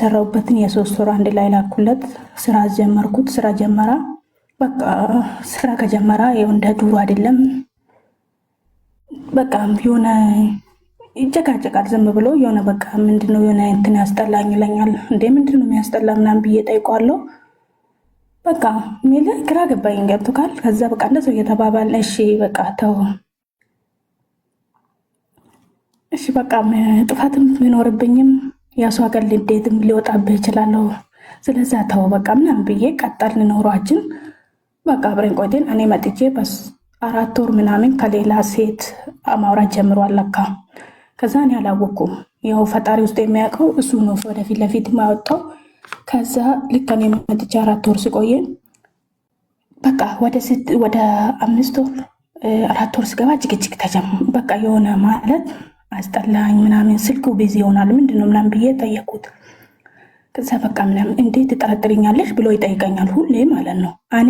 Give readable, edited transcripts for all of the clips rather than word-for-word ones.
የሰራውበትን የ3 ወር አንድ ላይ ላኩለት። ስራ ጀመርኩት። ስራ ጀመራ። በቃ ስራ ከጀመራ ይኸው እንደ ዱሮ አይደለም። በቃ የሆነ ይጨቃጨቃል ዝም ብሎ የሆነ በቃ ምንድነው የሆነ እንትን ያስጠላኝ ይለኛል። እንዴ ምንድነው የሚያስጠላ ምናምን ብዬ ጠይቋለሁ። በቃ ሚል ግራ ገባኝ። ገብቶካል። ከዛ በቃ እንደዚህ እየተባባልን እሺ በቃ ተው፣ እሺ በቃ ጥፋትም ቢኖርብኝም ያሷ ቀል እንዴትም ሊወጣብህ ይችላለሁ። ስለዛ ተው በቃ ምናምን ብዬ ቀጠልን ኑሯችን። በቃ አብረን ቆይተን እኔ መጥቼ በ4 ወር ምናምን ከሌላ ሴት ማውራት ጀምሯል ለካ። ከዛ እኔ አላወኩም። ያው ፈጣሪ ውስጥ የሚያውቀው እሱ ነው ወደፊት ለፊት ማወጣው። ከዛ ልክ እኔ መጥቼ 4 ወር ሲቆየ በቃ ወደ 5 ወር 4 ወር ስገባ ጭቅጭቅ በቃ የሆነ ማለት አስጠላኝ ምናምን። ስልኩ ቢዚ ይሆናል ምንድነው ምናምን ብዬ ጠየቁት። ከዛ በቃ ምናምን እንዴት ትጠረጥርኛለሽ ብሎ ይጠይቀኛል ሁሌ ማለት ነው። እኔ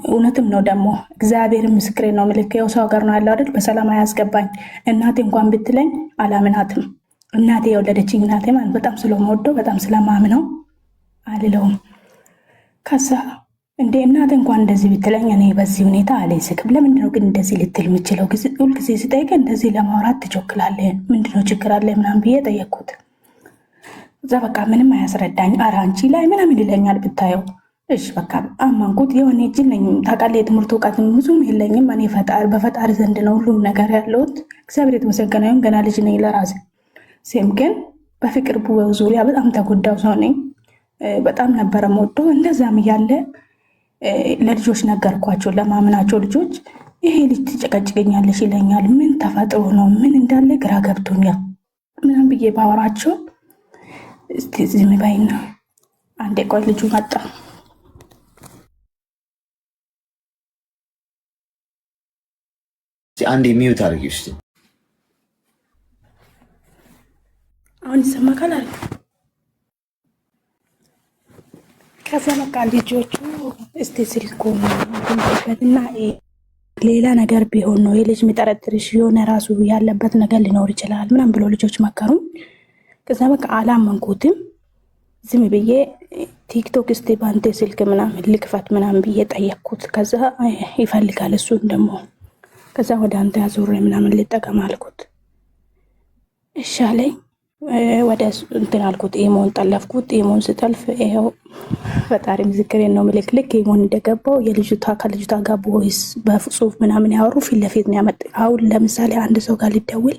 እውነትም ነው ደግሞ እግዚአብሔር ምስክሬ ነው። ምልክው ሰው ሀገር ነው ያለው አይደል? በሰላም አያስገባኝ። እናቴ እንኳን ብትለኝ አላምናትም። እናቴ የወለደችኝ እናቴ ማለት በጣም ስለምወደው በጣም ስለማምነው አልለውም። ከዛ እንዴ እናቴ እንኳን እንደዚህ ብትለኝ እኔ በዚህ ሁኔታ አልስቅም። ለምንድነው ግን እንደዚህ ልትል የምችለው? ሁልጊዜ ስጠይቅ እንደዚህ ለማውራት ትቸኩላለህ፣ ምንድነው ችግር አለ ምናምን ብዬ ጠየቅኩት። እዛ በቃ ምንም አያስረዳኝ። ኧረ አንቺ ላይ ምናምን ይለኛል ብታየው። እሺ በቃ አማንኩት። የሆነ እጅ ነኝ ታውቃለህ፣ የትምህርት እውቀትም ብዙም የለኝም። እኔ በፈጣሪ ዘንድ ነው ሁሉም ነገር ያለሁት። እግዚአብሔር የተመሰገነ ይሁን። ገና ልጅ ነኝ ለራሴ። ሴም ግን በፍቅር ዙሪያ በጣም ተጎዳው ሰው ነኝ። በጣም ነበረ የምወደው። እንደዛም እያለ ለልጆች ነገርኳቸው፣ ለማምናቸው ልጆች ይሄ ልጅ ትጨቀጭቀኛለሽ ይለኛል። ምን ተፈጥሮ ነው ምን እንዳለ ግራ ገብቶኛል ምናምን ብዬ ባወራቸው እስቲ ዝም በይና አንዴ ቆይ ልጁ መጣ። አንዴ ሚዩት አድርጊ እስቲ። አሁን ይሰማካል አለ። ከዛ በቃ ልጆቹ እስቲ ስልኩን እና ሌላ ነገር ቢሆን ነው የልጅ የሚጠረጥርሽ የሆነ ራሱ ያለበት ነገር ሊኖር ይችላል ምናምን ብሎ ልጆች መከሩ። ከዛ በቃ አላመንኩትም። ዝም ብዬ ቲክቶክ እስቲ ባንተ ስልክ ምናምን ልክፈት ምናምን ብዬ ጠየቅኩት። ከዛ ይፈልጋል እሱን ደግሞ። ከዛ ወደ አንተ ያዞረ ምናምን ልጠቀም አልኩት። እሺ አለኝ። ወደ እንትን አልኩት። ኢሞን ጠለፍኩት። ኢሞን ስጠልፍ ይኸው ፈጣሪ ምስክሬን ነው ምልክልክ ኢሞን እንደገባው ከልጅቷ ጋር ቦይስ በጽሁፍ ምናምን ያወሩ ፊት ለፊት ነው ያመጣ። አሁን ለምሳሌ አንድ ሰው ጋር ሊደውል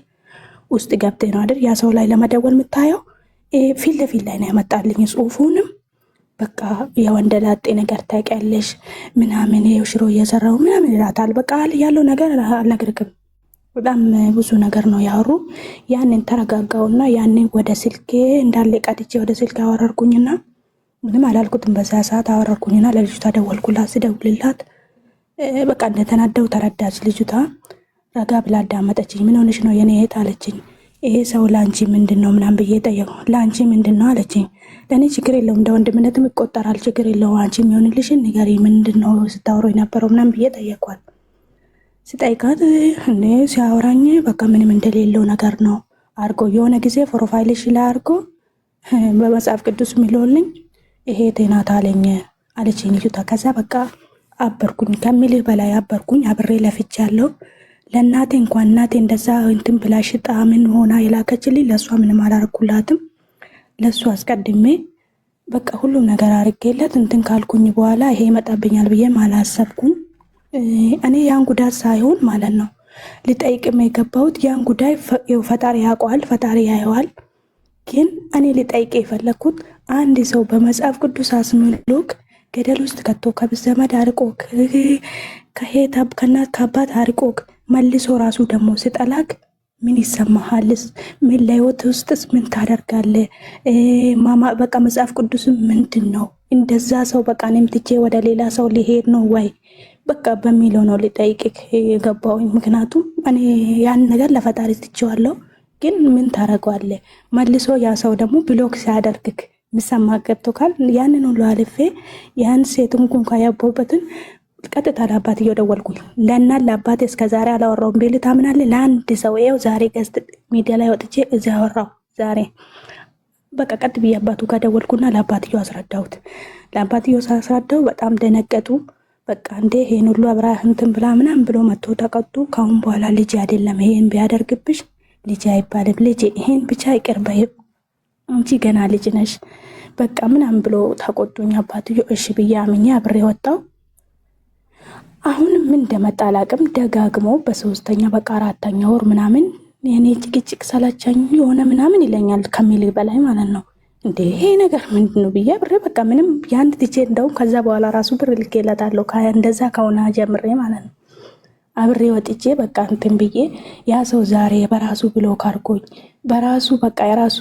ውስጥ ገብቴ ነው አይደል? ያ ሰው ላይ ለመደወል የምታየው ፊት ለፊት ላይ ነው ያመጣልኝ ጽሁፉንም። በቃ የወንደላጤ ነገር ታውቂያለሽ ምናምን ይኸው ሽሮ እየሰራው ምናምን ይላታል። በቃ ያለው ነገር አልነግርክም። በጣም ብዙ ነገር ነው ያወሩ። ያንን ተረጋጋውና ያንን ወደ ስልኬ እንዳለ ቀድቼ ወደ ስልክ አወረርኩኝና ምንም አላልኩትም። በዛ ሰዓት አወረርኩኝና ለልጅቷ ደወልኩላት። ስደውልላት በቃ እንደተናደው ተረዳች ልጅቷ። ረጋ ብላ አዳመጠችኝ። ምን ሆነሽ ነው የኔ እህት አለችኝ። ይሄ ሰው ላንቺ ምንድነው ምናምን ብዬ ጠየቅኩ። ላንቺ ምንድነው አለችኝ። ለኔ ችግር የለውም እንደ ወንድምነትም ይቆጠራል፣ ችግር የለውም አንቺ የሚሆንልሽን ንገሪ፣ ምንድነው ስታወሩ የነበረው ምናምን ብዬ ጠየቅኳት። ስጠይቃት እኔ ሲያወራኝ በቃ ምንም እንደሌለው ነገር ነው አድርጎ የሆነ ጊዜ ፕሮፋይልሽ ላይ አድርጎ በመጽሐፍ ቅዱስ የሚለውልኝ ይሄ ቴናት አለኝ አለችኝ ልጅቷ። ከዛ በቃ አበርኩኝ፣ ከሚልህ በላይ አበርኩኝ። አብሬ ለፍቻ ያለው ለእናቴ እንኳን እናቴ እንደዛ እንትን ብላ ሽጣ ምን ሆና የላከችልኝ ለእሷ ምንም አላረኩላትም። ለእሱ አስቀድሜ በቃ ሁሉም ነገር አርጌለት እንትን ካልኩኝ በኋላ ይሄ ይመጣብኛል ብዬም አላሰብኩም። እኔ ያን ጉዳት ሳይሆን ማለት ነው ልጠይቅም የገባሁት ያን ጉዳይ ፈጣሪ ያውቀዋል፣ ፈጣሪ ያየዋል። ግን እኔ ልጠይቅ የፈለግኩት አንድ ሰው በመጽሐፍ ቅዱስ አስምሎክ ገደል ውስጥ ከቶ ከብዘመድ አርቆክ ከሄታብ ከናት ከአባት አርቆክ መልሶ ራሱ ደግሞ ስጠላክ ምን ይሰማሃልስ? ምን ለህይወት ውስጥስ ምን ታደርጋለህ? በቃ መጽሐፍ ቅዱስ ምንድን ነው? እንደዛ ሰው በቃ እኔም ትቼ ወደ ሌላ ሰው ሊሄድ ነው ወይ በቃ በሚለው ነው ልጠይቅክ የገባሁኝ። ምክንያቱም እኔ ያን ነገር ለፈጣሪ ትቼዋለሁ። ግን ምን ታደርገዋለህ? መልሶ ያ ሰው ደግሞ ብሎክ ሲያደርግክ ምሰማ ገብቶካል። ያንን ሁሉ አልፌ ያን ሴቱን እንኳን ያቦበትን ቀጥታ ለአባት እየደወልኩኝ ለእናት ለአባት እስከዛሬ አላወራውም ቢል ታምናለህ? ለአንድ ሰው ይኸው ዛሬ ገዝት ሚዲያ ላይ ወጥቼ እዚያ አወራው። ዛሬ በቃ ቀጥ ብዬ አባቱ ጋር ደወልኩና ለአባትዮ አስረዳሁት። ለአባትዮ ሳስረዳው በጣም ደነገጡ። በቃ እንዴ ይሄን ሁሉ አብራህ እንትን ብላ ምናምን ብሎ መጥቶ ተቀጡ። ካሁን በኋላ ልጅ አይደለም ይሄን ቢያደርግብሽ ልጅ አይባልም፣ ልጅ ይሄን ብቻ ይቅር በይው አንቺ ገና ልጅ ነሽ በቃ ምናምን ብሎ ተቆጡኝ። አባትዮ እሺ ብዬ አምኜ አብሬ ወጣው። አሁን ምን እንደመጣ አላቅም። ደጋግሞ በሶስተኛ በቃ አራተኛ ወር ምናምን የኔ ጭቅጭቅ ሰላቻኝ የሆነ ምናምን ይለኛል ከሚል በላይ ማለት ነው። እንዴ ይሄ ነገር ምንድነው ብዬ ብሬ በቃ ምንም ያንድ ትቼ እንደውም ከዛ በኋላ ራሱ ብር ልኬለታለሁ እንደዛ ከሆነ ጀምሬ ማለት ነው። አብሬ ወጥቼ በቃ እንትን ብዬ ያ ሰው ዛሬ በራሱ ብሎ ካርጎኝ በራሱ በቃ የራሱ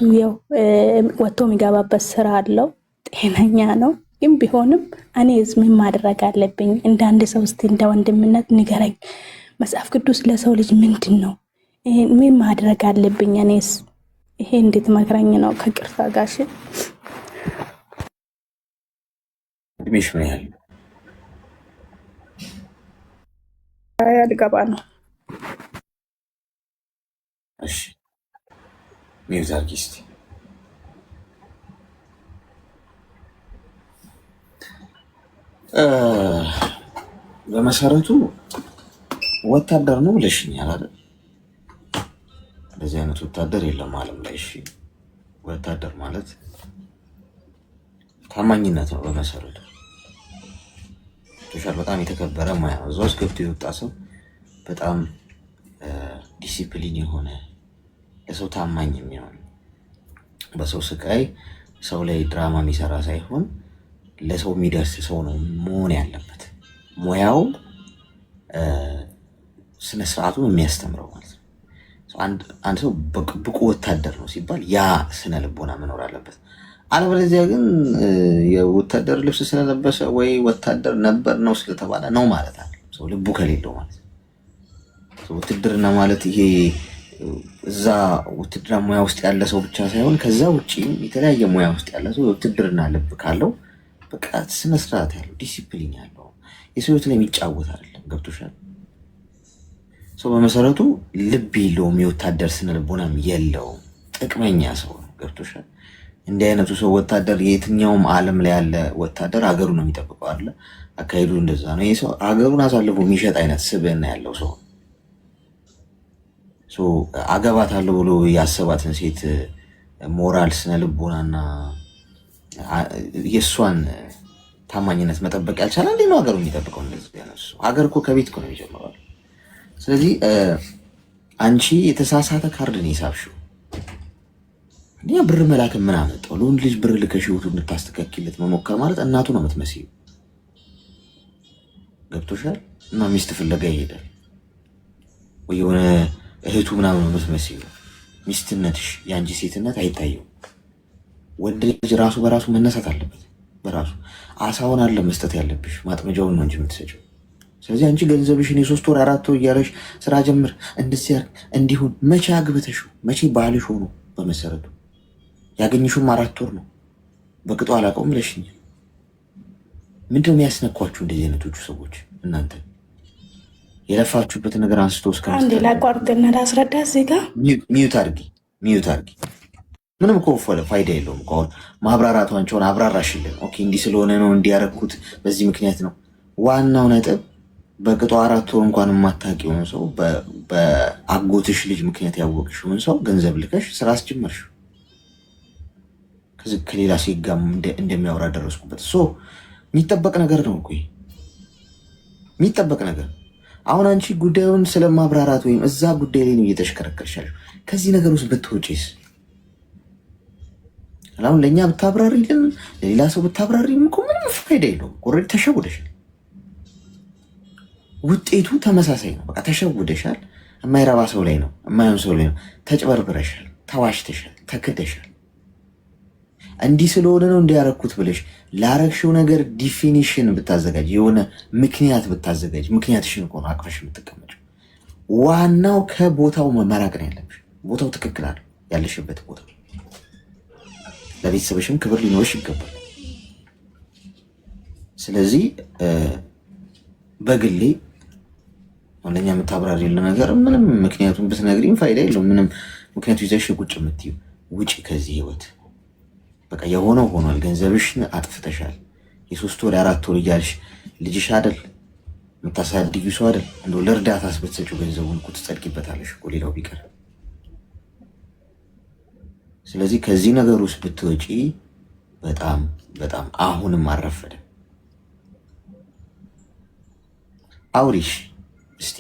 ወጥቶ የሚገባበት ስራ አለው፣ ጤነኛ ነው። ግን ቢሆንም እኔ ምን ማድረግ አለብኝ? እንደ አንድ ሰው እስቲ እንደ ወንድምነት ንገረኝ። መጽሐፍ ቅዱስ ለሰው ልጅ ምንድን ነው? ምን ማድረግ አለብኝ? እኔስ ይሄ እንዴት መክረኝ ነው? ከቅርታ ጋሽ እድሜሽ ምን ያህል? ልገባ ነው። እሺ ሚውት አድርጊ እስኪ። በመሰረቱ ወታደር ነው ብለሽኛል አይደል? እንደዚህ አይነት ወታደር የለም ዓለም ላይ። እሺ ወታደር ማለት ታማኝነት ነው በመሰረቱ። ቶሻል በጣም የተከበረ ሙያ ነው። እዛ ውስጥ ገብቶ የወጣ ሰው በጣም ዲሲፕሊን የሆነ ለሰው ታማኝ የሚሆን በሰው ስቃይ ሰው ላይ ድራማ የሚሰራ ሳይሆን ለሰው የሚደርስ ሰው ነው መሆን ያለበት። ሙያው ስነስርዓቱ የሚያስተምረው ማለት ነው። አንድ ሰው ብቁ ወታደር ነው ሲባል ያ ስነ ልቦና መኖር አለበት። አለበለዚያ ግን የወታደር ልብስ ስለለበሰ ወይ ወታደር ነበር ነው ስለተባለ ነው ማለት አለ ሰው ልቡ ከሌለው ማለት ነው። ውትድርና ማለት ይሄ እዛ ውትድርና ሙያ ውስጥ ያለ ሰው ብቻ ሳይሆን ከዛ ውጭ የተለያየ ሙያ ውስጥ ያለ ሰው ውትድርና ልብ ካለው በቃ ስነ ስርዓት ያለው ዲሲፕሊን ያለው የሰው ህይወት ላይ የሚጫወት አይደለም። ገብቶሻል? ሰው በመሰረቱ ልብ የለውም፣ የወታደር ስነ ልቦናም የለውም፣ ጥቅመኛ ሰው ነው። ገብቶሻል? እንዲህ አይነቱ ሰው ወታደር የትኛውም ዓለም ላይ ያለ ወታደር ሀገሩ ነው የሚጠብቀው አለ። አካሄዱ እንደዛ ነው። ይህ ሰው ሀገሩን አሳልፎ የሚሸጥ አይነት ስብዕና ያለው ሰው አገባታለሁ ብሎ ያሰባትን ሴት ሞራል ስነ ልቦናና የእሷን ታማኝነት መጠበቅ ያልቻለ እንዴ ነው ሀገሩ የሚጠብቀው? እንደዚህ ያነሱ ሀገር እኮ ከቤት እኮ ነው የሚጀምረው። ስለዚህ አንቺ የተሳሳተ ካርድ ነው የሳብሽው። እኛ ብር መላክ ምን አመጣው? ለወንድ ልጅ ብር ልከሽ ህይወቱን እንድታስተካክለት መሞከር ማለት እናቱ ነው የምትመስይው። ገብቶሻል? እና ሚስት ፍለጋ ይሄዳል ወይ የሆነ እህቱ ምናምን ነው የምትመስይው። ሚስትነትሽ የአንቺ ሴትነት አይታየው። ወንድ ልጅ ራሱ በራሱ መነሳት አለበት። በራሱ አሳውን አለ መስጠት ያለብሽ፣ ማጥመጃውን ነው እንጂ የምትሰጪው። ስለዚህ አንቺ ገንዘብሽን የ3 ወር 4 ወር እያለሽ ስራ ጀምር እንደዚህ እንዲሁን መቼ አግብተሽው መቼ ባልሽ ሆኖ በመሰረቱ ያገኝሽውም 4 ወር ነው። በቅጡ አላውቀውም ብለሽኝ ምንድነው የሚያስነኳችሁ እንደዚህ አይነቶቹ ሰዎች? እናንተ የለፋችሁበት ነገር አንስቶ እስከ አንዴ ላቋርጥና ላስረዳ። እዚህ ጋር ሚዩት አድርጊ። ምንም እኮ ፋይዳ የለውም እኮ አሁን ማብራራቷንቸውን አብራራሽልን። ኦኬ እንዲህ ስለሆነ ነው እንዲያረኩት በዚህ ምክንያት ነው። ዋናው ነጥብ በቅጡ 4 ወር እንኳን የማታውቂውን ሰው በአጎትሽ ልጅ ምክንያት ያወቅሽውን ሰው ገንዘብ ልከሽ ስራ አስጀመርሽ። ከዚህ ከሌላ ሴት ጋር እንደሚያወራ ደረስኩበት። የሚጠበቅ ነገር ነው እኮ የሚጠበቅ ነገር። አሁን አንቺ ጉዳዩን ስለማብራራት ወይም እዛ ጉዳይ ላይ ነው እየተሽከረከርሻል። ከዚህ ነገር ውስጥ ብትወጪስ? አሁን ለእኛ ብታብራሪልን ለሌላ ሰው ብታብራሪልን እኮ ምንም ፋይዳ የለውም። ኦልሬዲ ተሸውደሻል። ውጤቱ ተመሳሳይ ነው። በቃ ተሸውደሻል። የማይረባ ሰው ላይ ነው፣ የማይሆን ሰው ላይ ነው። ተጭበርብረሻል፣ ተዋሽተሻል፣ ተክደሻል። እንዲህ ስለሆነ ነው እንዲያረኩት ብለሽ ላረግሽው ነገር ዲፊኒሽን ብታዘጋጅ፣ የሆነ ምክንያት ብታዘጋጅ፣ ምክንያትሽን እኮ ነው አቅፈሽ የምትቀመጭው። ዋናው ከቦታው መራቅ ነው ያለብሽ። ቦታው ትክክል አለ ያለሽበት ቦታ። ለቤተሰብሽም ክብር ሊኖርሽ ይገባል። ስለዚህ በግሌ ለእኛ የምታብራሪልን ነገር ምንም ምክንያቱም ብትነግሪኝ ፋይዳ የለውም። ምንም ምክንያቱ ይዘሽ ቁጭ የምትይው ውጪ ከዚህ ህይወት በቃ የሆነው ሆኗል። ገንዘብሽን አጥፍተሻል። የ3 ወር 4 ወር እያልሽ ልጅሽ አይደል የምታሳድጊው ሰው አይደል እንደው ለእርዳታ አስበትሰጪው ገንዘቡን እኮ ትጸድቂበታለሽ እኮ ሌላው ቢቀር። ስለዚህ ከዚህ ነገር ውስጥ ብትወጪ በጣም በጣም አሁንም አልረፈደም። አውሪሽ እስቲ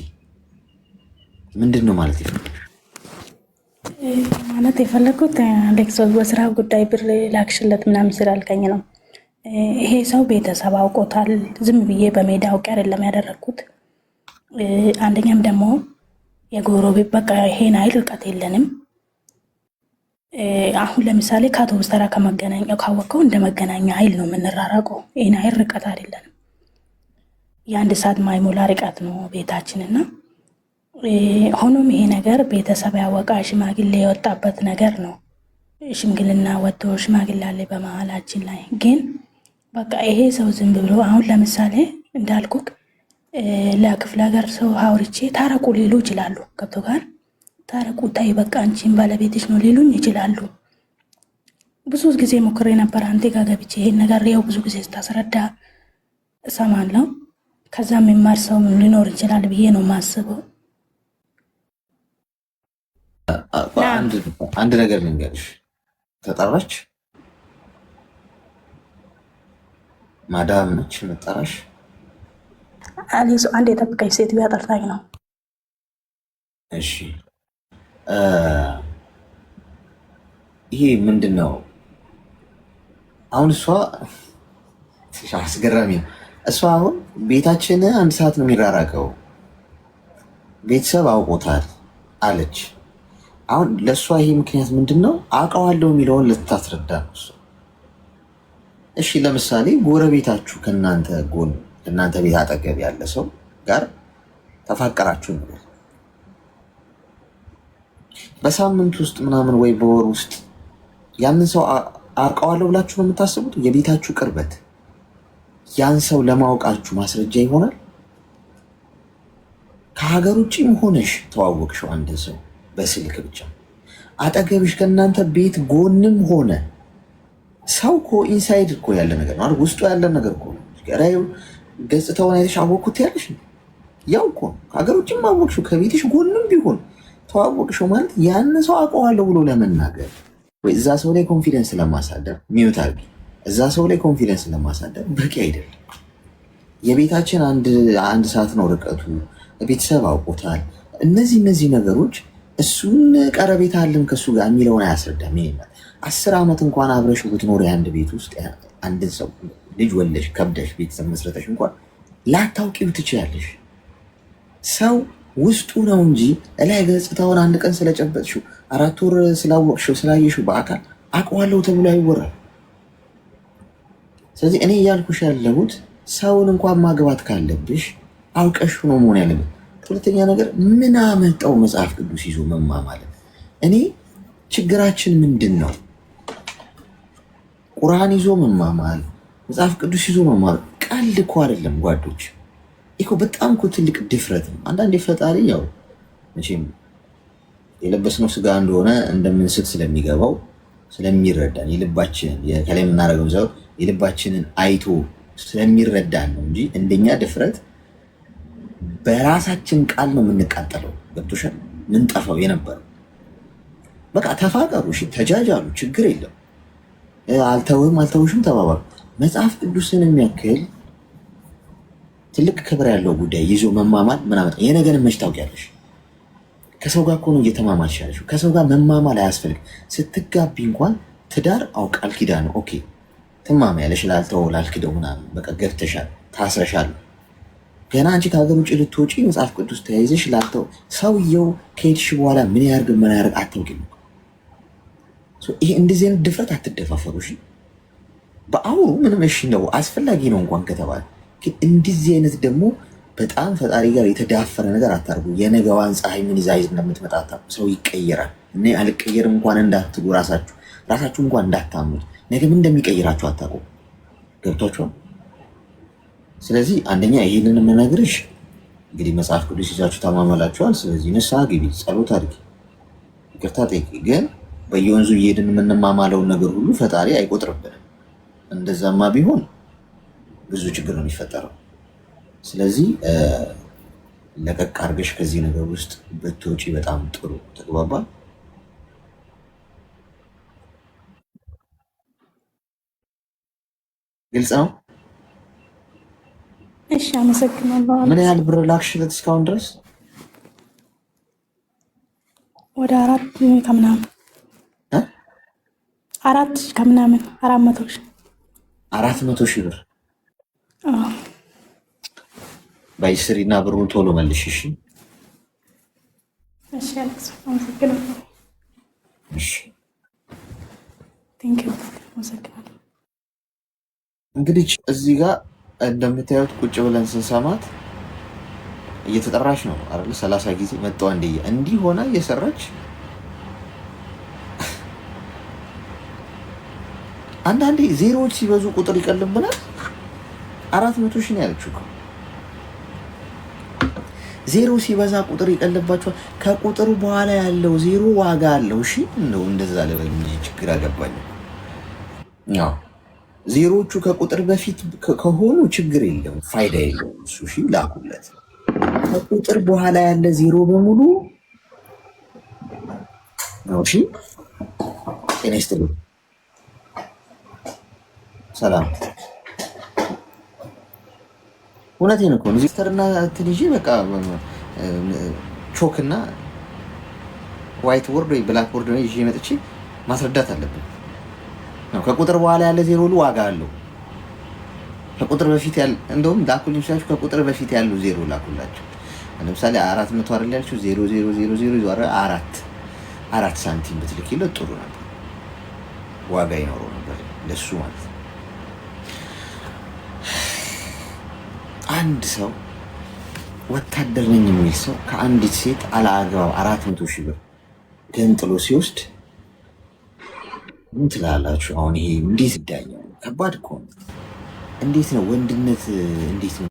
ምንድን ነው ማለት ይፈልጋል? ማለት የፈለጉት አሌክስ በስራ ጉዳይ ብር ላክሽለት ምናምን ስላልከኝ ነው። ይሄ ሰው ቤተሰብ አውቆታል። ዝም ብዬ በሜዳ አውቄ አይደለም ያደረግኩት። አንደኛም ደግሞ የጎረቤት በቃ ይሄን አይል ርቀት የለንም። አሁን ለምሳሌ ከአውቶቡስ ተራ ከመገናኛው ካወቀው እንደ መገናኛ ኃይል ነው የምንራራቀው። ይሄን አይል ርቀት አይደለንም። የ1 ሰዓት ማይሞላ ርቀት ነው ቤታችንና ሆኖም ይሄ ነገር ቤተሰብ ያወቃ ሽማግሌ የወጣበት ነገር ነው። ሽምግልና ወጥቶ ሽማግሌ አለ በመሀላችን ላይ ግን በቃ ይሄ ሰው ዝም ብሎ አሁን ለምሳሌ እንዳልኩክ ለክፍለ ሀገር ሰው አውርቼ ታረቁ ሊሉ ይችላሉ። ገብቶ ጋር ታረቁ ታይ በቃ አንቺን ባለቤትሽ ነው ሊሉኝ ይችላሉ። ብዙ ጊዜ ሞክሬ ነበር አንቴ ጋር ገብቼ ይሄን ነገር ያው ብዙ ጊዜ ስታስረዳ እሰማለሁ። ከዛ የሚማር ሰው ሊኖር ይችላል ብዬ ነው የማስበው። አንድ ነገር ልንገርሽ፣ ተጠራች ማዳም ነች መጠራሽ። አሊሱ አንድ የጠብቀኝ ሴት ቢያጠርታኝ ነው። እሺ ይሄ ምንድን ነው አሁን? እሷ አስገራሚ ነው። እሷ አሁን ቤታችን 1 ሰዓት ነው የሚራራቀው፣ ቤተሰብ አውቆታል አለች። አሁን ለእሷ ይሄ ምክንያት ምንድን ነው? አውቀዋለሁ የሚለውን ልታስረዳ ነው እሷ። እሺ ለምሳሌ ጎረቤታችሁ ከእናንተ ጎን ከእናንተ ቤት አጠገብ ያለ ሰው ጋር ተፋቀራችሁ ነው በሳምንት ውስጥ ምናምን ወይ በወር ውስጥ ያንን ሰው አውቀዋለሁ ብላችሁ ነው የምታስቡት? የቤታችሁ ቅርበት ያን ሰው ለማወቃችሁ ማስረጃ ይሆናል? ከሀገር ውጭም ሆነሽ ተዋወቅሽው አንድ ሰው በስልክ ብቻ አጠገብሽ ከእናንተ ቤት ጎንም ሆነ ሰው እኮ ኢንሳይድ እኮ ያለ ነገር ነው፣ ውስጡ ያለ ነገር እኮ ነው። ራዩ ገጽታውን አይተሽ አወቅኩት ያለሽ ያው እኮ ከሀገር ውጭም አወቅሽው ከቤትሽ ጎንም ቢሆን ተዋወቅሽው ማለት ያን ሰው አውቀዋለሁ ብሎ ለመናገር ወይ እዛ ሰው ላይ ኮንፊደንስ ለማሳደር ሚውት አድርጊ። እዛ ሰው ላይ ኮንፊደንስ ለማሳደር በቂ አይደለም። የቤታችን አንድ ሰዓት ነው ርቀቱ፣ ቤተሰብ አውቆታል። እነዚህ ነገሮች እሱን ቀረቤታ አለን ከሱ ጋር የሚለውን አያስረዳም። ይሄ 10 ዓመት እንኳን አብረሽ ብትኖሪ አንድ ቤት ውስጥ አንድን ሰው ልጅ ወለሽ ከብደሽ ቤተሰብ መስረተሽ እንኳን ላታውቂው ትችያለሽ። ሰው ውስጡ ነው እንጂ እላይ ገጽታውን አንድ ቀን ስለጨበጥሽው 4 ወር ስላወቅሽው ስላየሽው በአካል አውቀዋለሁ ተብሎ አይወራም። ስለዚህ እኔ እያልኩሽ ያለሁት ሰውን እንኳን ማግባት ካለብሽ አውቀሽ ነው መሆን ያለበት። ሁለተኛ ነገር ምን አመጣው መጽሐፍ ቅዱስ ይዞ መማማል? እኔ ችግራችን ምንድን ነው? ቁርአን ይዞ መማማል፣ መጽሐፍ ቅዱስ ይዞ መማማል ቀልድ እኮ አይደለም ጓዶች። ይሄ በጣም እኮ ትልቅ ድፍረት ነው። አንዳንዴ ፈጣሪ ያው መቼም የለበስነው ስጋ እንደሆነ እንደምንስት ስለሚገባው ስለሚረዳን የልባችንን ከላይ የምናደርገው ሰው የልባችንን አይቶ ስለሚረዳን ነው እንጂ እንደኛ ድፍረት በራሳችን ቃል ነው የምንቃጠለው። ገብቶሻል? ምንጠፋው የነበረው በቃ ተፋቀሩ፣ እሺ ተጃጃሉ፣ ችግር የለም አልተውም አልተውሽም ተባባሉ። መጽሐፍ ቅዱስን የሚያክል ትልቅ ክብር ያለው ጉዳይ ይዞ መማማል ምናምን የነገርን መች ታውቂያለሽ? ከሰው ጋር እኮ ነው እየተማማልሽ ያለሽው። ከሰው ጋር መማማል አያስፈልግም። ስትጋቢ እንኳን ትዳር ቃል ኪዳን ነው። ኦኬ ትማማያለሽ፣ ላልተው ላልክደው ምናምን በቃ ገብተሻል፣ ታስረሻል። ገና አንቺ ከሀገር ውጭ ልትወጪ መጽሐፍ ቅዱስ ተያይዘሽ ላልተው ሰውየው ከሄድሽ በኋላ ምን ያርግ አታውቂም። ይሄ እንደዚህ አይነት ድፍረት አትደፋፈሩ። እሺ በአሁኑ ምንም እሺ ነው አስፈላጊ ነው እንኳን ከተባለ ግን እንደዚህ አይነት ደግሞ በጣም ፈጣሪ ጋር የተዳፈረ ነገር አታርጉ። የነገዋን ፀሐይ ምን ይዛ እንደምትመጣ ሰው ይቀየራል። እኔ አልቀየርም እንኳን እንዳትሉ ራሳችሁ እንኳን እንዳታምኑት። ነገ ምን እንደሚቀይራችሁ አታውቁ። ገብቷችኋል? ስለዚህ አንደኛ ይሄንን የምነግርሽ እንግዲህ መጽሐፍ ቅዱስ ይዛችሁ ተማመላችኋል። ስለዚህ ንስሐ ግቢ፣ ጸሎት አድርጊ፣ ይቅርታ ጠይቂ። ግን በየወንዙ እየሄድን የምንማማለውን ነገር ሁሉ ፈጣሪ አይቆጥርብንም። እንደዛማ ቢሆን ብዙ ችግር ነው የሚፈጠረው። ስለዚህ ለቀቅ አድርገሽ ከዚህ ነገር ውስጥ ብትወጪ በጣም ጥሩ። ተግባባል? ግልጽ ነው? እሺ፣ አመሰግናለሁ። ምን ያህል ብር ላክሽለት እስካሁን ድረስ? ወደ 4 ከምናምን 400 ሺህ 400 ሺህ ብር ባይስሪና ብሩን ቶሎ መልሽ። እሺ እሺ፣ አለክስ አመሰግናለሁ። እሺ ቴንክ ዩ አመሰግናለሁ። እንግዲህ እዚህ ጋር እንደምታዩት ቁጭ ብለን ስንሰማት እየተጠራች ነው አይደል? 30 ጊዜ መጣው እንዲህ ሆና እየሰራች አንዳንዴ ዜሮዎች ሲበዙ ቁጥር ይቀልብናል። 400 ሺህ ነው ያለችው እኮ። ዜሮ ሲበዛ ቁጥር ይቀልባቸዋል። ከቁጥሩ በኋላ ያለው ዜሮ ዋጋ አለው። እሺ ነው እንደዛ ለበል እንጂ ችግር አገባኝ። ያው ዜሮቹ ከቁጥር በፊት ከሆኑ ችግር የለም፣ ፋይዳ የለውም እሱ። እሺ ላኩለት። ከቁጥር በኋላ ያለ ዜሮ በሙሉ ነው። እሺ ጤና ይስጥልኝ። ሰላም። እውነቴን እኮ ሬጂስተርና እንትን ይዤ በቃ ቾክ እና ዋይት ቦርድ ወይ ብላክ ቦርድ ነው ይዤ መጥቼ ማስረዳት አለብን። ከቁጥር በኋላ ያለ ዜሮ ሁሉ ዋጋ አለው። ከቁጥር በፊት ያለ እንደውም ላኩልኝ ሲላችሁ ከቁጥር በፊት ያሉ ዜሮ ላኩላቸው። ለምሳሌ 400 አይደል ያልሽው 0000 4 ሳንቲም ብትልኪለት ጥሩ ነበር፣ ዋጋ ይኖረው ነበር ለሱ ማለት ነው። አንድ ሰው ወታደር ነኝ የሚል ሰው ከአንዲት ሴት አለአግባብ 400 ሺህ ብር ገንጥሎ ሲወስድ ምን ትላላችሁ? አሁን ይሄ እንዴት ይዳኛል? ከባድ እኮ ነው። እንዴት ነው ወንድነት እንዴት ነው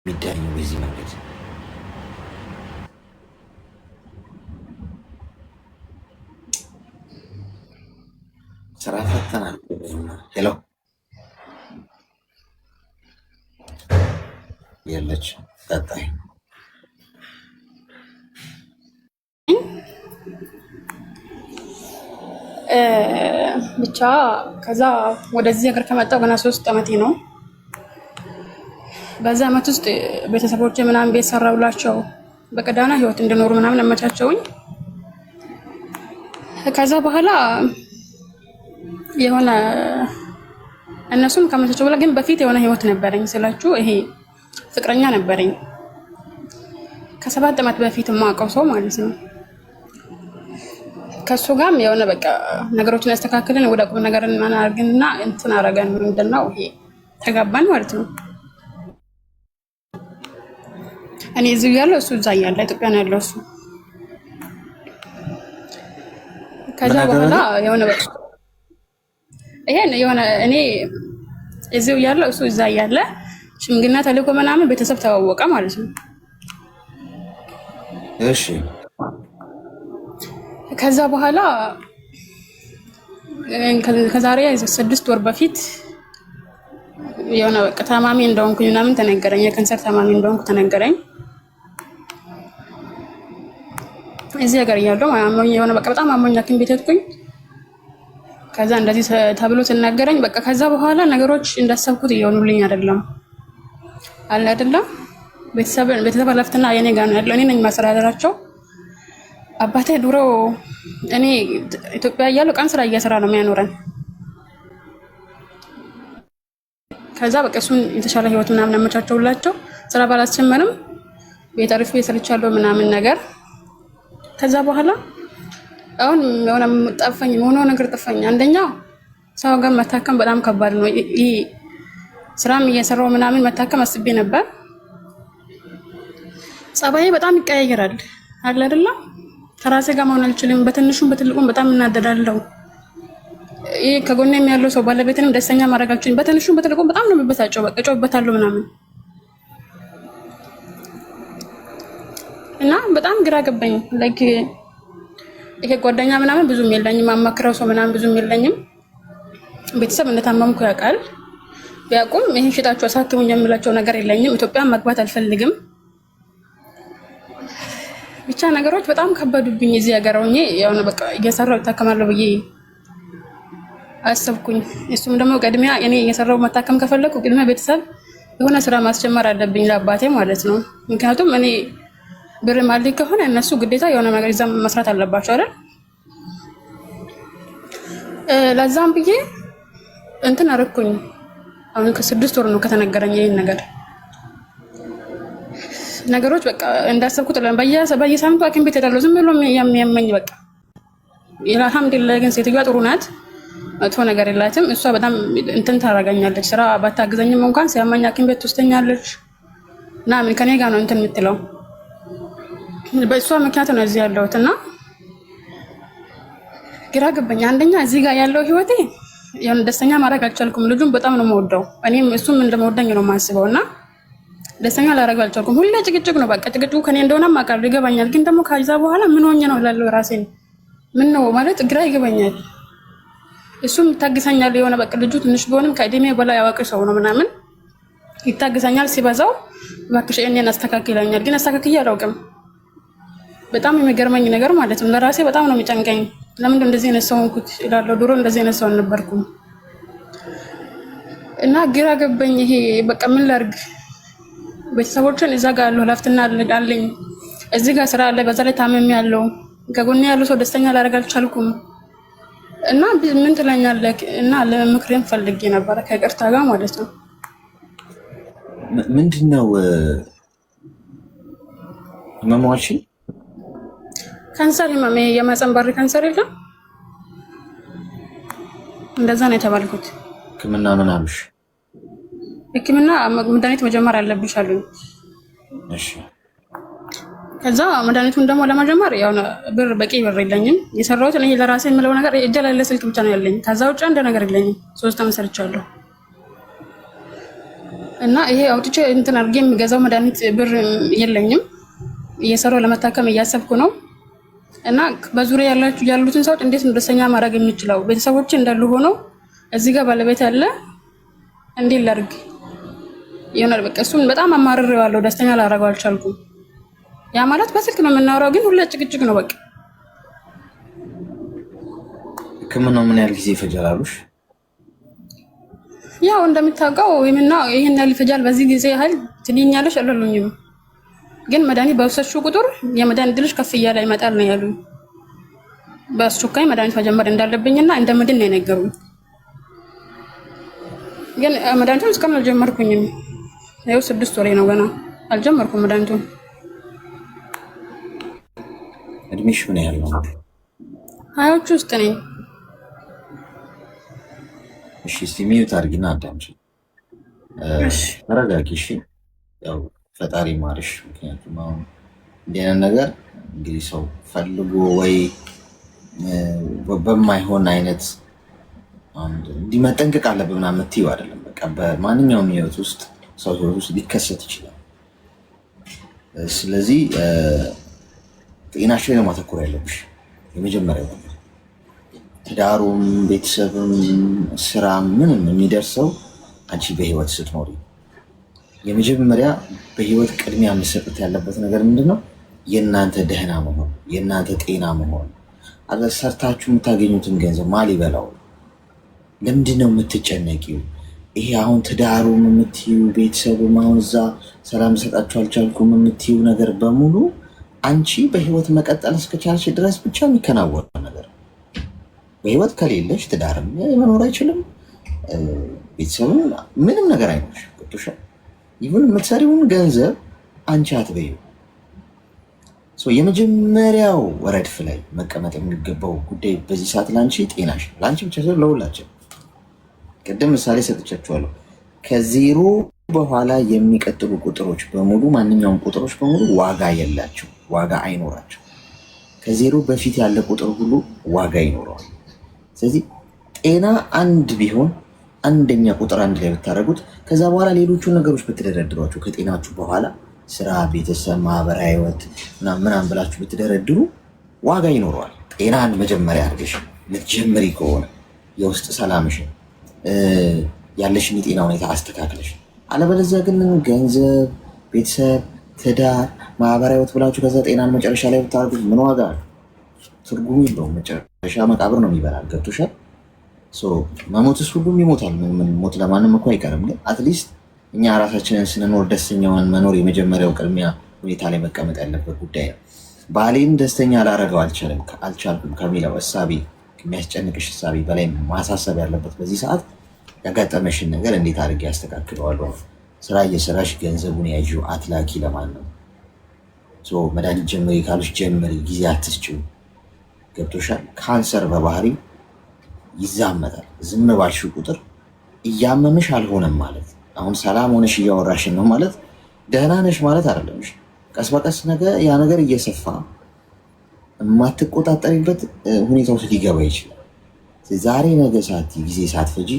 የሚዳኘው በዚህ መንገድ? ስራ ፈተናል። ሄሎ የለች ቀጣይ ብቻ ከዛ ወደዚህ ሀገር ከመጣሁ ገና 3 ዓመቴ ነው። በዛ ዓመት ውስጥ ቤተሰቦቼ ምናምን ቤት ሰራውላቸው በቀዳና ህይወት እንዲኖሩ ምናምን አመቻቸውኝ። ከዛ በኋላ የሆነ እነሱም ከመቻቸው በኋላ ግን በፊት የሆነ ህይወት ነበረኝ ስላችሁ ይሄ ፍቅረኛ ነበረኝ ከ7 ዓመት በፊት የማውቀው ሰው ማለት ነው። ከሱ ጋርም የሆነ በቃ ነገሮችን ያስተካክልን ወደ ቁም ነገር እናናርግና እንትን አረጋን ምንድነው ይሄ ተጋባን ማለት ነው። እኔ እዚሁ ያለው እሱ እዛ ያለ ኢትዮጵያ ነው ያለው እሱ። ከዛ በኋላ የሆነ በቃ ይሄን የሆነ እኔ እዚሁ ያለው እሱ እዛ ያለ ሽምግልና ተልኮ ምናምን ቤተሰብ ተዋወቀ ማለት ነው። እሺ ከዛ በኋላ ከዛሬ 6 ወር በፊት የሆነ በቃ ታማሚ እንደሆንኩኝ ምናምን ተነገረኝ። የካንሰር ታማሚ እንደሆንኩ ተነገረኝ። እዚህ ሀገር እያለሁ አሞኝ የሆነ በቃ በጣም አሞኝ ሐኪም ቤት ሄድኩኝ። ከዛ እንደዚህ ተብሎ ተነገረኝ። በቃ ከዛ በኋላ ነገሮች እንዳሰብኩት እየሆኑልኝ አይደለም አለ አይደለም። ቤተሰብ አለፍትና የኔ ጋር ነው ያለው። እኔ ነኝ ማስተዳደራቸው። አባቴ ድሮ እኔ ኢትዮጵያ እያለሁ ቀን ስራ እየሰራ ነው የሚያኖረን። ከዛ በቃ እሱን የተሻለ ህይወት ምናምን አመቻቸውላቸው። ስራ ባላስጀመርም ቤት አሪፍ ሰርቻለሁ ምናምን ነገር። ከዛ በኋላ አሁን የሆነ ጠፋኝ፣ የሆነ ነገር ጠፋኝ። አንደኛ ሰው ጋር መታከም በጣም ከባድ ነው። ይሄ ስራም እየሰራው ምናምን መታከም አስቤ ነበር። ጸባዬ በጣም ይቀያየራል አለ አይደለም። ከራሴ ጋር መሆን አልችልም። በትንሹም በትልቁም በጣም እናደዳለሁ። ይሄ ከጎኔም ያለው ሰው ባለቤትንም ደስተኛ ማድረግ አልችልም። በትንሹም በትልቁም በጣም ነው የምበሳጨው። በቃ ጮህበታለሁ ምናምን እና በጣም ግራ ገባኝ። ላይክ ይሄ ጓደኛ ምናምን ብዙም የለኝም፣ አማክረው ሰው ምናምን ብዙም የለኝም። ቤተሰብ እንደታመምኩ ያውቃል። ቢያውቁም ይሄን ሽጣችሁ አሳክሙኝ የምላቸው ነገር የለኝም። ኢትዮጵያ መግባት አልፈልግም። ብቻ ነገሮች በጣም ከበዱብኝ። እዚህ ሀገር ሆኜ ያው በቃ እየሰራሁ እታከማለሁ ብዬ አሰብኩኝ። እሱም ደግሞ ቅድሚያ እኔ እየሰራሁ መታከም ከፈለኩ ቅድሚያ ቤተሰብ የሆነ ስራ ማስጀመር አለብኝ ለአባቴ ማለት ነው። ምክንያቱም እኔ ብር ማልክ ከሆነ እነሱ ግዴታ የሆነ ነገር ይዘው መስራት አለባቸው አይደል? ለዛም ብዬ እንትን አረኩኝ። አሁን ከ6 ወር ነው ከተነገረኝ ይሄን ነገር። ነገሮች በቃ እንዳሰብኩት በየሳምንቱ ሐኪም ቤት ሄዳለሁ። ዝም ብሎ የሚያመኝ በቃ አልሐምዱሊላህ። ግን ሴትዮዋ ጥሩ ናት፣ መጥፎ ነገር የላትም። እሷ በጣም እንትን ታረጋኛለች። ስራ ባታግዘኝም እንኳን ሲያመኝ ሐኪም ቤት ትወስደኛለች እና ምን ከኔ ጋር ነው እንትን የምትለው። በእሷ ምክንያት ነው እዚህ ያለሁት እና ግራ ገባኝ። አንደኛ እዚህ ጋር ያለው ህይወቴ ያን ደስተኛ ማድረግ አልቻልኩም። ልጁን በጣም ነው የምወደው፣ እኔም እሱም እንደምወደኝ ነው የማስበው እና ደስተኛ ላደርግ አልቻልኩም። ሁሌ ጭቅጭቅ ነው በቃ። ጭቅጭቁ ከኔ እንደሆነ አውቃለሁ፣ ይገባኛል። ግን ደግሞ ከዛ በኋላ ምን ሆኜ ነው እላለሁ ራሴን። ምን ነው ማለት ግራ ይገባኛል። እሱም ይታግሰኛል የሆነ በቃ ልጁ ትንሽ ቢሆንም ከእድሜ በላይ ያወቀ ሰው ነው ምናምን ይታግሰኛል። ሲበዛው እባክሽ እኔን አስተካክለኛል፣ ግን አስተካክዬ አላውቅም። በጣም የሚገርመኝ ነገር ማለት ነው ለራሴ በጣም ነው የሚጨንቀኝ። ለምንድን እንደዚህ አይነት ሰው ሆንኩት እላለሁ። ድሮ እንደዚህ አይነት ሰው አልነበርኩም እና ግራ ገባኝ። ይሄ በቃ ምን ላድርግ? ቤተሰቦችን እዛ ጋር ያለው ሀላፊነት አለኝ፣ እዚህ ጋር ስራ አለ፣ በዛ ላይ ታመም ያለው ከጎኔ ያለው ሰው ደስተኛ ላደርግ አልቻልኩም እና ምን ትለኛለህ? እና ለምክሬን ፈልጌ ነበር ከይቅርታ ጋር ማለት ነው። ምንድነው ህመሟች? ካንሰር ህመም፣ የማህፀን በር ካንሰር የለም እንደዛ ነው የተባልኩት። ህክምና ምን አሉሽ? ህክምና መድኃኒት መጀመር አለብሽ አሉኝ። እሺ። ከዛ መድኃኒቱን ደግሞ ለመጀመር ያው ብር በቂ ብር የለኝም። የሰራሁት እኔ ለራሴ የምለው ነገር እጄ ላይ ስልክ ብቻ ነው ያለኝ። ከዛ ውጭ አንድ ነገር የለኝም። 3 ዓመት ሰርቻለሁ እና ይሄ አውጥቼ እንትን አድርጌ የሚገዛው መድኃኒት ብር የለኝም። እየሰራሁ ለመታከም እያሰብኩ ነው እና በዙሪያ ያሉትን ሰዎች እንዴት ነው ደስተኛ ማድረግ የሚችለው? ቤተሰቦች እንዳሉ ሆኖ እዚህ ጋር ባለቤት አለ። እንዴት ላድርግ? ይሆናል በቃ እሱን በጣም አማርሬዋለሁ። ደስተኛ ላደርገው አልቻልኩም። ያ ማለት በስልክ ነው የምናወራው፣ ግን ሁሌ ጭቅጭቅ ነው በቃ። ህክምናው ምን ያህል ጊዜ ይፈጃል አሉሽ? ያው እንደምታውቀው ይሄን ያህል ይፈጃል፣ በዚህ ጊዜ ያህል ትንኛለሽ አላሉኝም። ግን መድኃኒት በወሰድሽው ቁጥር የመድኃኒት ድልሽ ከፍ እያለ ይመጣል ነው ያሉኝ። በአስቸኳይ መድኃኒት መጀመር እንዳለብኝና እንደምድን ነው የነገሩኝ። ግን መድኃኒቱን እስካሁን አልጀመርኩኝም። ያው 6 ወሬ ነው ገና አልጀመርኩም መድኃኒቱን። እድሜሽ ምን ያህል ነው? 20ዎቹ ውስጥ ነኝ። እሺ፣ እስቲ ሚዩት አድርጊና አዳምጪ። ተረጋጊ። እሺ፣ ያው ፈጣሪ ማርሽ። ምክንያቱም አሁን እንዲህ አይነት ነገር እንግዲህ ሰው ፈልጎ ወይ በማይሆን አይነት እንዲህ መጠንቀቅ አለብህ ምናምን የምትይው አይደለም። በቃ በማንኛውም ህይወት ውስጥ ሰው ህይወት ውስጥ ሊከሰት ይችላል። ስለዚህ ጤናሽ ላይ ነው ማተኮር ያለብሽ። የመጀመሪያው ነገር ትዳሩም፣ ቤተሰብም፣ ስራም ምንም የሚደርሰው አንቺ በህይወት ስትኖሪ። የመጀመሪያ በህይወት ቅድሚያ መሰጠት ያለበት ነገር ምንድነው? የእናንተ ደህና መሆን፣ የእናንተ ጤና መሆን። ሰርታችሁ የምታገኙትን ገንዘብ ማን ይበላው? ለምንድን ነው የምትጨነቂው? ይሄ አሁን ትዳሩም የምትይው ቤተሰቡም አሁን እዛ ሰላም ሰጣችሁ አልቻልኩም የምትይው ነገር በሙሉ አንቺ በህይወት መቀጠል እስከቻልሽ ድረስ ብቻ የሚከናወን ነገር። በህይወት ከሌለሽ ትዳርም መኖር አይችልም፣ ቤተሰብም ምንም ነገር አይኖርሽ። ገብቶሻል? ይሁን የምትሰሪውን ገንዘብ አንቺ አትበይው። የመጀመሪያው ረድፍ ላይ መቀመጥ የሚገባው ጉዳይ በዚህ ሰዓት ለአንቺ ጤናሽ፣ ለአንቺ ብቻ ሳይሆን ለሁላችን። ቅድም ምሳሌ ሰጥቻችኋለሁ። ከዜሮ በኋላ የሚቀጥሉ ቁጥሮች በሙሉ ማንኛውም ቁጥሮች በሙሉ ዋጋ የላቸው፣ ዋጋ አይኖራቸው። ከዜሮ በፊት ያለ ቁጥር ሁሉ ዋጋ ይኖረዋል። ስለዚህ ጤና አንድ ቢሆን አንደኛ ቁጥር አንድ ላይ ብታደርጉት፣ ከዛ በኋላ ሌሎቹ ነገሮች ብትደረድሯቸው ከጤናችሁ በኋላ ስራ፣ ቤተሰብ፣ ማህበራዊ ህይወት ምናምን ብላችሁ ብትደረድሩ ዋጋ ይኖረዋል። ጤናን መጀመሪያ አድርገሽ ልትጀምሪ ከሆነ የውስጥ ሰላምሽን ያለሽን የጤና ሁኔታ አስተካክለሽ፣ አለበለዚያ ግን ገንዘብ፣ ቤተሰብ፣ ትዳር፣ ማህበራዊ ህይወት ብላችሁ ከዛ ጤናን መጨረሻ ላይ ብታደርጉት ምን ዋጋ አለ? ትርጉም የለውም። መጨረሻ መቃብር ነው የሚበላል። ገብቶሻል? መሞትስ ሁሉም ይሞታል። ሞት ለማንም እኮ አይቀርም። ግን አትሊስት እኛ ራሳችንን ስንኖር ደስተኛውን መኖር የመጀመሪያው ቅድሚያ ሁኔታ ላይ መቀመጥ ያለበት ጉዳይ ነው። ባሌን ደስተኛ ላረገው አልቻልኩም ከሚለው እሳቤ የሚያስጨንቅሽ እሳቤ በላይ ማሳሰብ ያለበት በዚህ ሰዓት ያጋጠመሽን ነገር እንዴት አድርጌ ያስተካክለዋለሁ። ስራ እየሰራሽ ገንዘቡን ያዥው፣ አትላኪ ለማን ነው። መድኃኒት ጀምሪ ካሉሽ ጀምሪ፣ ጊዜ አትስጪው። ገብቶሻል? ካንሰር በባህሪ ይዛመታል። ዝም ባልሽው ቁጥር እያመምሽ አልሆነም ማለት አሁን ሰላም ሆነሽ እያወራሽን ነው ማለት ደህና ነሽ ማለት አይደለም። ቀስ በቀስ ያ ነገር እየሰፋ የማትቆጣጠሪበት ሁኔታ ውስጥ ሊገባ ይችላል። ዛሬ ነገ ጊዜ ሳትፈጂ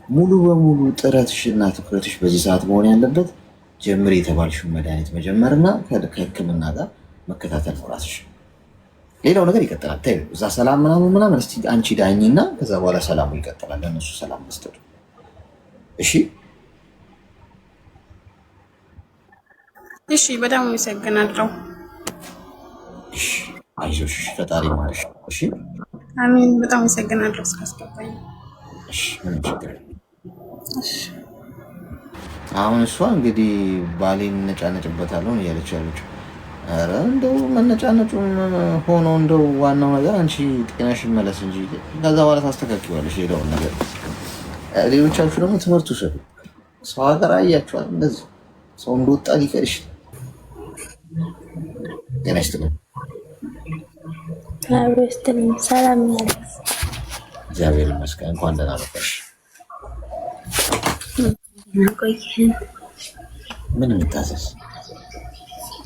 ሙሉ በሙሉ ጥረትሽ እና ትኩረትሽ በዚህ ሰዓት መሆን ያለበት ጀምር የተባልሽውን መድኃኒት መጀመርና ከሕክምና ጋር መከታተል ነው ራስሽ። ሌላው ነገር ይቀጥላል። ተይው እዛ ሰላም ምናምን እስቲ አንቺ ዳኝና ከዛ በኋላ ሰላሙ ይቀጥላል። ለእነሱ ሰላም መስጠቱ እሺ። እሺ፣ በጣም አመሰግናለሁ። አይዞሽ፣ ፈጣሪ ማለሽ። እሺ፣ አሜን። በጣም አመሰግናለሁ ስላስገባኝ። እሺ፣ ምንም ችግር የለም። እሺ፣ አሁን እሷ እንግዲህ ባሌን እነጫነጭበታለሁ እያለች ያለችው። ኧረ እንደው መነጫነጩ ሆኖ እንደው ዋናው ነገር አንቺ ጤናሽ ይመለስ እንጂ ከዛ በኋላ ታስተካክዪዋለሽ ሌላውን ነገር። ሌሎቻችሁ ደግሞ ትምህርት ውሰዱ። ሰው ሀገር አያችኋል እንደዚህ ሰው እንደወጣ ሊቀር ይችላል። ጤና ይስጥልኝ። አብሮ ይስጥልኝ። ሰላም ያለ እግዚአብሔር ይመስገን። እንኳን ደህና መጣሽ። ቆይህን ምን የምታዘዝ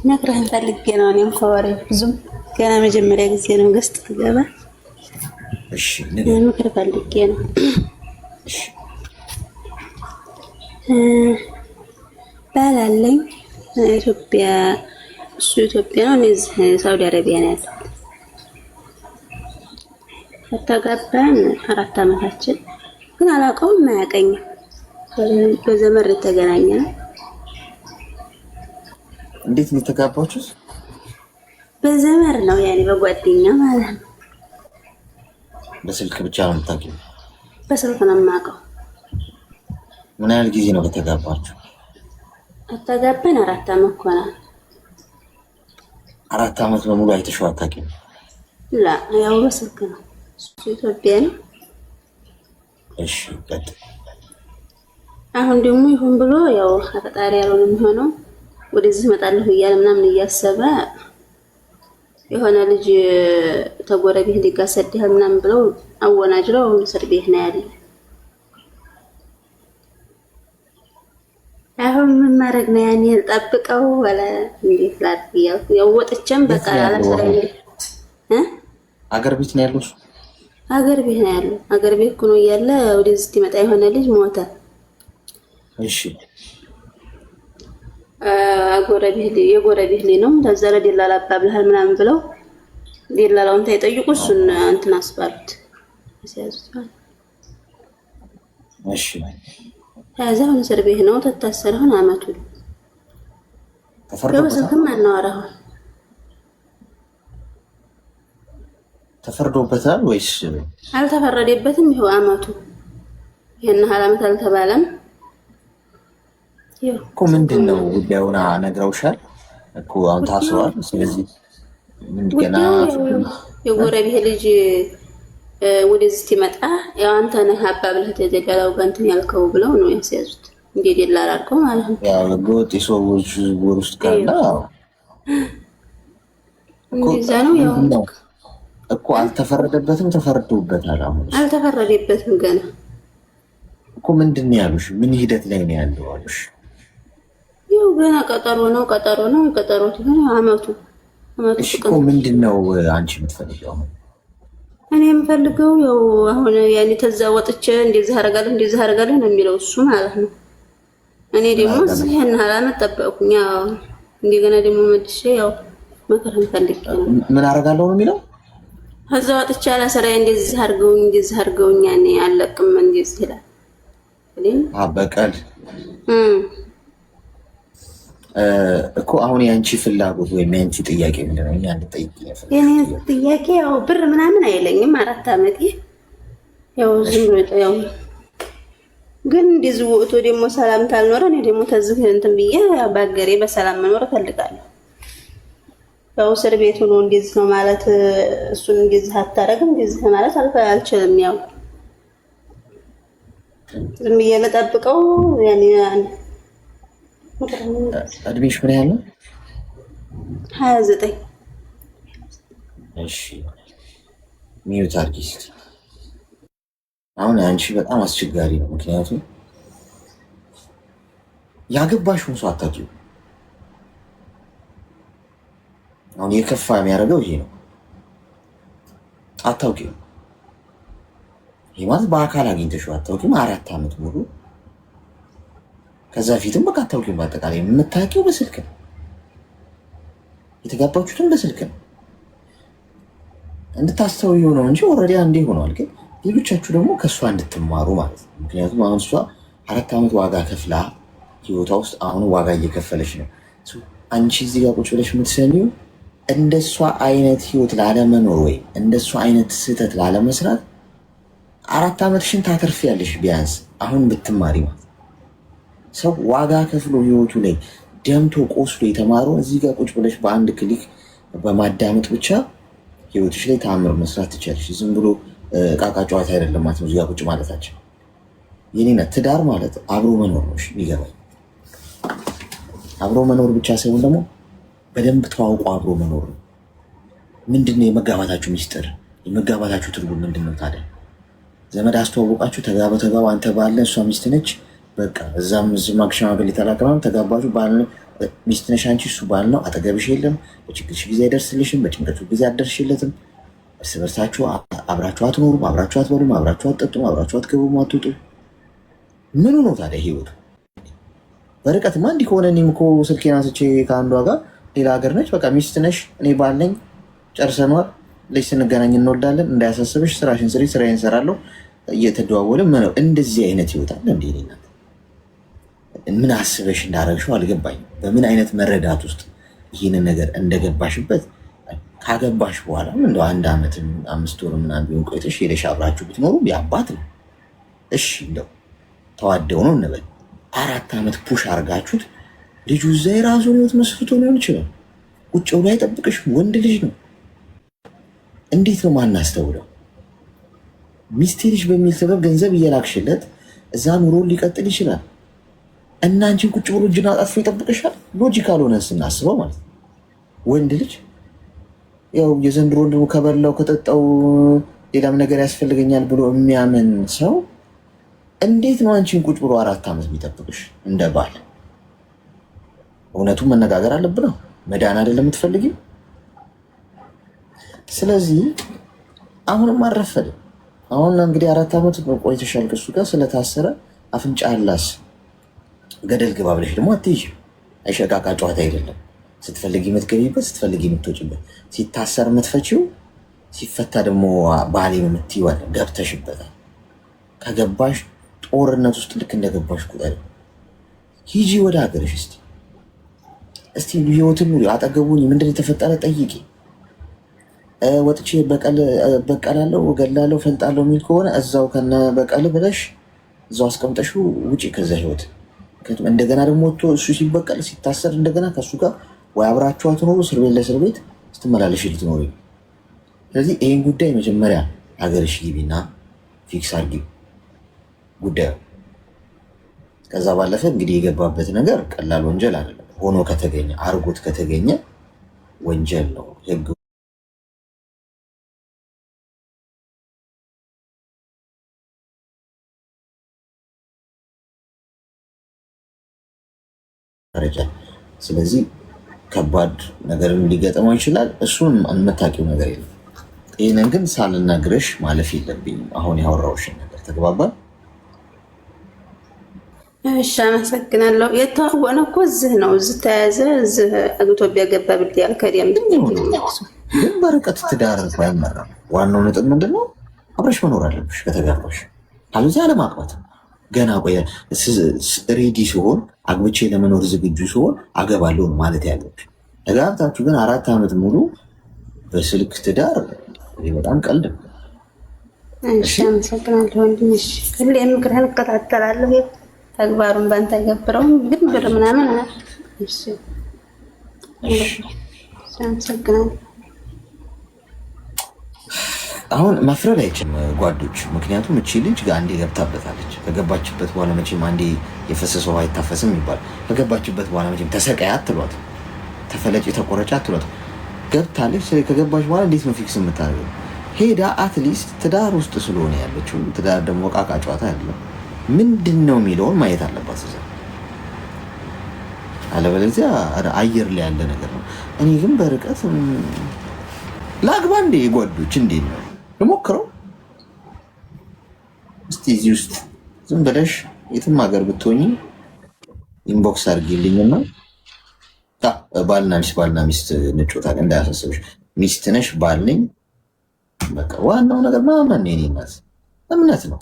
ነግረህን ፈልጌ ነው። እኔም ከወሬ ብዙም ገና መጀመሪያ ጊዜ ነው ገስት ትገባ። እሺ፣ ምክር ፈልጌ ነው። እሺ፣ ባል አለኝ ኢትዮጵያ፣ እሱ ኢትዮጵያ ነው፣ እኔ ሳውዲ አረቢያ ነው ያለው። ከተጋባን 4 ዓመታችን፣ ግን አላውቀውም፣ አያውቀኝም። በዘመድ የተገናኘ ነው። እንዴት ነው የተጋባችሁት? በዘመድ ነው ያኔ በጓደኛ ማለት ነው። በስልክ ብቻ ነው የምታውቂው? በስልክ ነው የማውቀው። ምን ያህል ጊዜ ነው ከተጋባችሁ? ከተጋባን 4 ዓመት ሆኗል። 4 ዓመት በሙሉ አይተሽው አታውቂም? ላ ያው በስልክ ነው። እሱ ኢትዮጵያ ነው። እሺ፣ ቀጥል። አሁን ደግሞ ይሁን ብሎ ያው ፈጣሪ ያለው ነው የሚሆነው። ወደዚህ እመጣለሁ እያለ ምናምን እያሰበ የሆነ ልጅ ተጎረቤት ሊጋሰድህ ምናምን ብለው አወናጅለው እስር ቤት ነው ያለ። አሁን ምን ማድረግ ነው? ያኔ ጠብቀው ወለ እንዴት ላድርግ እያልኩ ያው ወጥቼም በቃ አላሰረኝ። አገር ቤት ነው ያለው እሱ? አገር ቤት ነው ያለው። አገር ቤት ሆኖ እያለ ወደዚህ ሲመጣ የሆነ ልጅ ሞተ። እሺ፣ የጎረቤት ልጅ ነው። ተዘረ ደላላ አባብልሃል ምናምን ብለው ደላላውን ታይጠይቁ እሱን እንትን አስባሉት ሲያዙት ማለት። እሺ፣ ከዛው እስር ቤት ነው ተታሰረ። አሁን አመቱ ተፈርዶበታል ወይስ አልተፈረደበትም? ይኸው አመቱ ይሄን ዓመት አልተባለም እኮ። ምንድን ነው ጉዳዩን ነግረውሻል እኮ? አሁን ታስሯል። ስለዚህ ገና የጎረቤት ልጅ ወደዚህ ሲመጣ ያው አንተ ነህ አባብለህ ተደላላው ጋር እንትን ያልከው ብለው ነው ያስያዙት። እንዴ ደላላ አልከው ማለት ነው። ያው ጎጥ ሰዎች ወር ውስጥ ካለ እንደዛ ነው። ያው እኮ አልተፈረደበትም፣ ተፈርዶበታል። አሁን አልተፈረደበትም ገና እኮ። ምንድን ነው ያሉሽ? ምን ሂደት ላይ ነው ያለው አሉሽ? ያው ገና ቀጠሮ ነው ቀጠሮ ነው አመቱ። እሺ እኮ ምንድን ነው አንቺ የምትፈልጊው? እኔ የምፈልገው ያው አሁን ያኔ ተዛ ወጥቼ እንደዚህ አደርጋለሁ ነው የሚለው እሱ ማለት ነው። እኔ ደግሞ እዚህ እና አላመት ጠበቅኩኝ። ያው እንደገና ደግሞ መልሼ ያው መከራን ፈልጌ ነው። ምን አደርጋለሁ ነው የሚለው? ከዛ ወጥቼ ያለ ስራዬ እንደዚህ አድርገውኝ ያኔ አለቅም እንደዚህ ይላል። በቀል እኮ አሁን የአንቺ ፍላጎት ወይም የአንቺ ጥያቄ ምንድን ነው? ያን ጠይቂ። የኔ ጥያቄ ያው ብር ምናምን አይለኝም። 4 ዓመቴ ያው ዝም ብሎ ያው ግን እንደዚህ ወጥቶ ደግሞ ሰላም ታልኖረ እኔ ደግሞ ተዝህ እንትን ብዬ በአገሬ በሰላም መኖር እፈልጋለሁ። ያው እስር ቤት ሆኖ እንደዚህ ነው ማለት እሱን እንደዚህ አታረግም እንደዚህ ማለት አልችልም። ያው ዝም ብዬ ልጠብቀው ያኔ እድሜሽ ምን ያህል ነው? 29 እሺ ሚዩት አድርጊ እስኪ። አሁን አንቺ በጣም አስቸጋሪ ነው። ምክንያቱም ያገባሽውን ሰው አታውቂው። አሁን የከፋ የሚያደርገው ይሄ ነው። አታውቂው። ይህ ማለት በአካል አግኝተሽው አታውቂም 4 ዓመት ሙሉ። ከዛ ፊትም በቃ አታውቂም። በአጠቃላይ የምታውቂው በስልክ ነው። የተጋባችሁትም በስልክ ነው። እንድታስተውዩ ነው እንጂ ኦልሬዲ አንዴ ሆኗል። ግን ሌሎቻችሁ ደግሞ ከእሷ እንድትማሩ ማለት ነው። ምክንያቱም አሁን እሷ 4 ዓመት ዋጋ ከፍላ ህይወቷ ውስጥ አሁን ዋጋ እየከፈለች ነው። አንቺ እዚህ ጋር ቁጭ ብለሽ የምትሰሚው እንደሷ አይነት ህይወት ላለመኖር ወይም እንደሷ አይነት ስህተት ላለመስራት 4 ዓመትሽን ታተርፊያለሽ ቢያንስ አሁን ብትማሪ ማለት ነው። ሰው ዋጋ ከፍሎ ህይወቱ ላይ ደምቶ ቆስሎ የተማረው እዚህ ጋር ቁጭ ብለሽ በአንድ ክሊክ በማዳመጥ ብቻ ህይወትሽ ላይ ተአምር መስራት ትችላለሽ። ዝም ብሎ ቃቃ ጨዋታ አይደለም ማለት ነው። እዚህ ጋር ቁጭ ማለታችን የኔና ትዳር ማለት አብሮ መኖር ነው። የሚገባኝ አብሮ መኖር ብቻ ሳይሆን ደግሞ በደንብ ተዋውቆ አብሮ መኖር ነው። ምንድነው የመጋባታችሁ ሚስጥር? የመጋባታችሁ ትርጉም ምንድነው ታዲያ? ዘመድ አስተዋወቃችሁ፣ ተጋባ፣ አንተ ባለ እሷ ሚስት ነች፣ በቃ እዛም እዚህ ሽማግሌ ተላክማ ተጋባችሁ። ባል ሚስት ነሽ አንቺ፣ እሱ ባል ነው። አጠገብሽ የለም። በችግርሽ ጊዜ አይደርስልሽም፣ በጭንቀቱ ጊዜ አትደርሽለትም። እርስ በርሳችሁ አብራችሁ አትኖሩም፣ አብራችሁ አትበሉም፣ አብራችሁ አትጠጡም፣ አብራችሁ አትገቡም፣ አትወጡ። ምኑ ነው ታዲያ ህይወቱ? በርቀትማ እንዲህ ከሆነ እኔም እኮ ስልኬን አንስቼ ከአንዷ ጋር ሌላ ሀገር ነች፣ በቃ ሚስት ነሽ፣ እኔ ባል ነኝ፣ ጨርሰኗል፣ ልጅ ስንገናኝ እንወልዳለን፣ እንዳያሳስብሽ፣ ስራሽን ስሪ፣ ስራዬን እሰራለሁ፣ እየተደዋወልን ምነው። እንደዚህ አይነት ህይወት አለ እንዴ? ምን አስበሽ እንዳረግሽው አልገባኝም። በምን አይነት መረዳት ውስጥ ይህንን ነገር እንደገባሽበት ካገባሽ በኋላ እንደው 1 ዓመትም 5 ወር ምናምን ቢሆን ቆይተሽ ሄደሽ አብራችሁ ብትኖሩ ያባት ነው። እሺ እንደው ተዋደው ነው እንበል 4 ዓመት ፑሽ አርጋችሁት ልጁ እዛ የራሱን ህይወት መስርቶ ሊሆን ይችላል። ቁጭ ብሎ አይጠብቅሽም። ወንድ ልጅ ነው። እንዴት ነው ማናስተውለው? ሚስቴ ልጅ በሚል ሰበብ ገንዘብ እየላክሽለት እዛ ኑሮ ሊቀጥል ይችላል እና አንቺን ቁጭ ብሎ እጅን አጣጥፎ ይጠብቅሻል። ሎጂካል ሆነ ስናስበው ማለት ነው። ወንድ ልጅ ያው የዘንድሮ ደግሞ ከበላው ከጠጣው ሌላም ነገር ያስፈልገኛል ብሎ የሚያምን ሰው እንዴት ነው አንቺን ቁጭ ብሎ 4 ዓመት የሚጠብቅሽ እንደ ባል? እውነቱን መነጋገር አለብን። መዳን አይደለም የምትፈልጊው። ስለዚህ አሁንም አልረፈድም። አሁን እንግዲህ 4 ዓመት ቆይተሻል ከሱ ጋር ስለታሰረ አፍንጫ አላስ ገደል ግባ ብለሽ ደግሞ አትይዥም። አይሸቃቃ ጨዋታ አይደለም። ስትፈልጊ የምትገቢበት፣ ስትፈልጊ የምትወጪበት፣ ሲታሰር የምትፈቺው፣ ሲፈታ ደግሞ ባህሌ የምትይው አለ። ገብተሽበታል። ከገባሽ ጦርነት ውስጥ ልክ እንደገባሽ ቁጠሪ። ሂጂ ወደ ሀገርሽ። እስቲ ህይወትን ኑሪ። አጠገቡኝ ምንድን የተፈጠረ ጠይቂ። ወጥቼ በቀላለሁ፣ እገላለሁ፣ ፈልጣለሁ የሚል ከሆነ እዛው ከነ በቀል ብለሽ እዛው አስቀምጠሽው ውጪ ከዛ ህይወት። እንደገና ደግሞ ወጥቶ እሱ ሲበቀል ሲታሰር እንደገና ከእሱ ጋር ወይ አብራችሁ አትኖሩ፣ እስር ቤት ለእስር ቤት ስትመላለሽ ልትኖሪ። ስለዚህ ይህን ጉዳይ መጀመሪያ ሀገርሽ ግቢና ፊክስ አድርጊ ጉዳዩ። ከዛ ባለፈ እንግዲህ የገባበት ነገር ቀላል ወንጀል አይደለም። ሆኖ ከተገኘ አርጎት ከተገኘ ወንጀል ነው። ህግ ደረጃ። ስለዚህ ከባድ ነገርም ሊገጥመው ይችላል። እሱን የምታውቂው ነገር የለም። ይህንን ግን ሳልነግርሽ ማለፍ የለብኝም። አሁን ያወራሁሽን ነገር ተግባባል? እሺ፣ አመሰግናለሁ። የተዋወቅነው እኮ እዚህ ነው። እዚህ ተያዘ፣ እዚህ ኢትዮጵያ ገባ ብድ ያልከዲያም ግን በርቀት ትዳር አይመራም። ዋናው ነጥብ ምንድነው? አብረሽ መኖር አለብሽ ከተጋባሽ። አለዚያ አለማግባት ገና ቆየ ሬዲ ሲሆን አግብቼ ለመኖር ዝግጁ ሲሆን አገባለሁ ማለት ያለብሽ። ተጋብታችሁ ግን 4 ዓመት ሙሉ በስልክ ትዳር በጣም ቀልድ ነው። እሺ አመሰግናለሁ ወንድም። እሺ ሁሌም ምክርህን እከታተላለሁ። ተግባሩን ባንተገብረውም ግን ብር ምናምን እሺ አመሰግናለሁ። አሁን መፍረድ አይችልም ጓዶች፣ ምክንያቱም እቺ ልጅ አንዴ ገብታበታለች። ከገባችበት በኋላ መቼም አንዴ የፈሰሰው አይታፈስም ይባል። ከገባችበት በኋላ መቼም ተሰቃይ አትሏት፣ ተፈለጭ ተቆረጫ አትሏት። ገብታለች። ከገባች በኋላ እንዴት ነው ፊክስ የምታደርገው? ሄዳ አትሊስት ትዳር ውስጥ ስለሆነ ያለችው፣ ትዳር ደግሞ ቃቃ ጨዋታ ያለው ምንድን ነው የሚለውን ማየት አለባት እዛ። አለበለዚያ አየር ላይ ያለ ነገር ነው። እኔ ግን በርቀት ላግባ እንዴ ጓዶች፣ እንዴት ነው ልሞክረው እስቲ። እዚህ ውስጥ ዝም ብለሽ የትም ሀገር ብትሆኚ ኢንቦክስ አድርጊልኝና ባልና ሚስት እንጮታለን። እንዳያሳስብሽ፣ ሚስት ነሽ ባል ነኝ። በቃ ዋናው ነገር ማመን ነው። የእኔ እናት እምነት ነው።